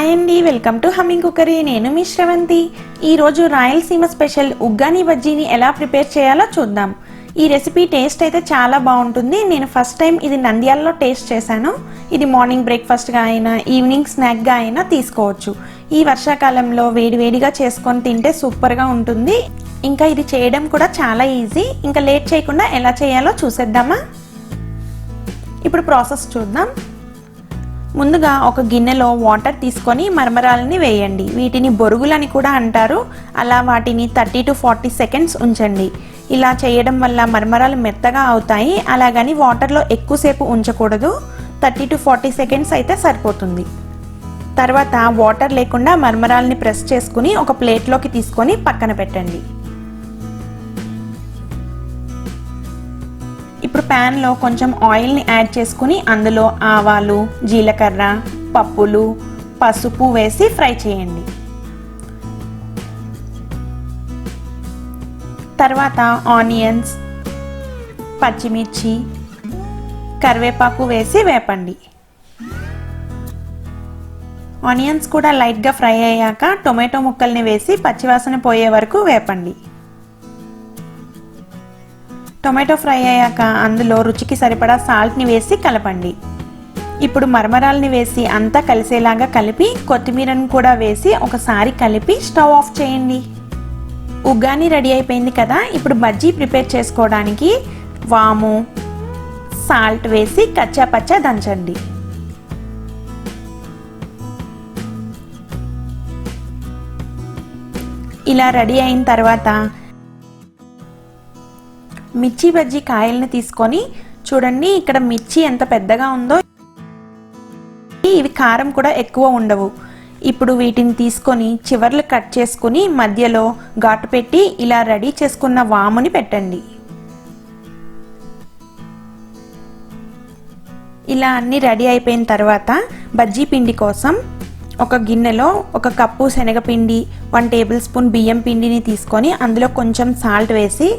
Hi అండి, welcome to humming cookery. నేను మీ శ్రవంతి. ఈరోజు రాయలసీమ స్పెషల్ ఉగ్గాని బజ్జీని ఎలా ప్రిపేర్ చేయాలో చూద్దాం. ఈ రెసిపీ టేస్ట్ అయితే చాలా బాగుంటుంది. నేను ఫస్ట్ టైం ఇది నంద్యాలలో టేస్ట్ చేశాను. ఇది మార్నింగ్ బ్రేక్ఫాస్ట్గా అయినా ఈవినింగ్ స్నాక్గా అయినా తీసుకోవచ్చు. ఈ వర్షాకాలంలో వేడివేడిగా చేసుకొని తింటే సూపర్గా ఉంటుంది. ఇంకా ఇది చేయడం కూడా చాలా ఈజీ. ఇంకా లేట్ చేయకుండా ఎలా చేయాలో చూసేద్దామా? ఇప్పుడు ప్రాసెస్ చూద్దాం. ముందుగా ఒక గిన్నెలో వాటర్ తీసుకొని మరమరాలని వేయండి. వీటిని బొరుగులని కూడా అంటారు. అలా వాటిని 30 to 40 సెకండ్స్ ఉంచండి. ఇలా చేయడం వల్ల మరమరాలు మెత్తగా అవుతాయి. అలాగని వాటర్లో ఎక్కువసేపు ఉంచకూడదు. 30 to 40 సెకండ్స్ అయితే సరిపోతుంది. తర్వాత వాటర్ లేకుండా మరమరాలని ప్రెస్ చేసుకుని ఒక ప్లేట్లోకి తీసుకొని పక్కన పెట్టండి. ఇప్పుడు ప్యాన్లో కొంచెం ఆయిల్ని యాడ్ చేసుకుని అందులో ఆవాలు, జీలకర్ర, పప్పులు, పసుపు వేసి ఫ్రై చేయండి. తర్వాత ఆనియన్స్, పచ్చిమిర్చి, కరివేపాకు వేసి వేపండి. ఆనియన్స్ కూడా లైట్గా ఫ్రై అయ్యాక టొమాటో ముక్కల్ని వేసి పచ్చివాసన పోయే వరకు వేపండి. టొమాటో ఫ్రై అయ్యాక అందులో రుచికి సరిపడా సాల్ట్ని వేసి కలపండి. ఇప్పుడు మరమరాలని వేసి అంతా కలిసేలాగా కలిపి కొత్తిమీరను కూడా వేసి ఒకసారి కలిపి స్టవ్ ఆఫ్ చేయండి. ఉగ్గాని రెడీ అయిపోయింది కదా. ఇప్పుడు బజ్జీ ప్రిపేర్ చేసుకోవడానికి వాము, సాల్ట్ వేసి కచ్చా పచ్చా దంచండి. ఇలా రెడీ అయిన తర్వాత మిర్చి బజ్జీ కాయల్ని తీసుకొని చూడండి, ఇక్కడ మిర్చి ఎంత పెద్దగా ఉందో. ఇవి కారం కూడా ఎక్కువ ఉండవు. ఇప్పుడు వీటిని తీసుకొని చివర్లు కట్ చేసుకుని మధ్యలో ఘాటు పెట్టి ఇలా రెడీ చేసుకున్న వాముని పెట్టండి. ఇలా అన్నీ రెడీ అయిపోయిన తర్వాత బజ్జీ పిండి కోసం ఒక గిన్నెలో 1 కప్పు శనగపిండి, 1 టేబుల్ స్పూన్ బియ్యం పిండిని తీసుకొని అందులో కొంచెం సాల్ట్ వేసి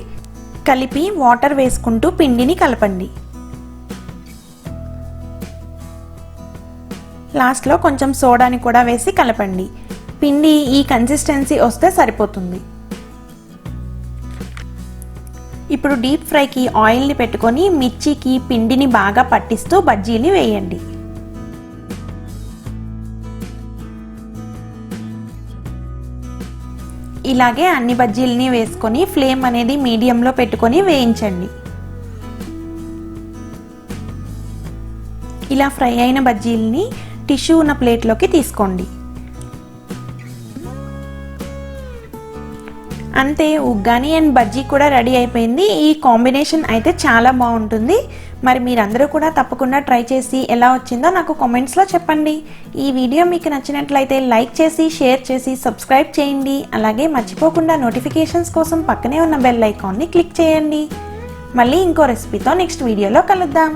కలిపి వాటర్ వేసుకుంటూ పిండిని కలపండి. లాస్ట్లో కొంచెం సోడాని కూడా వేసి కలపండి. పిండి ఈ కన్సిస్టెన్సీ వస్తే సరిపోతుంది. ఇప్పుడు డీప్ ఫ్రైకి ఆయిల్ని పెట్టుకొని మిర్చికి పిండిని బాగా పట్టిస్తూ బజ్జీని వేయండి. ఇలాగే అన్ని బజ్జీలని వేసుకొని ఫ్లేమ్ అనేది మీడియంలో పెట్టుకొని వేయించండి. ఇలా ఫ్రై అయిన బజ్జీలని టిష్యూ ఉన్న ప్లేట్లోకి తీసుకోండి. అంతే, ఉగ్గాని అండ్ బజ్జీ కూడా రెడీ అయిపోయింది. ఈ కాంబినేషన్ అయితే చాలా బాగుంటుంది. మరి మీరందరూ కూడా తప్పకుండా ట్రై చేసి ఎలా వచ్చిందో నాకు కామెంట్స్లో చెప్పండి. ఈ వీడియో మీకు నచ్చినట్లయితే లైక్ చేసి, షేర్ చేసి, సబ్స్క్రైబ్ చేయండి. అలాగే మర్చిపోకుండా నోటిఫికేషన్స్ కోసం పక్కనే ఉన్న బెల్ ఐకాన్ని క్లిక్ చేయండి. మళ్ళీ ఇంకో రెసిపీతో నెక్స్ట్ వీడియోలో కలుద్దాం.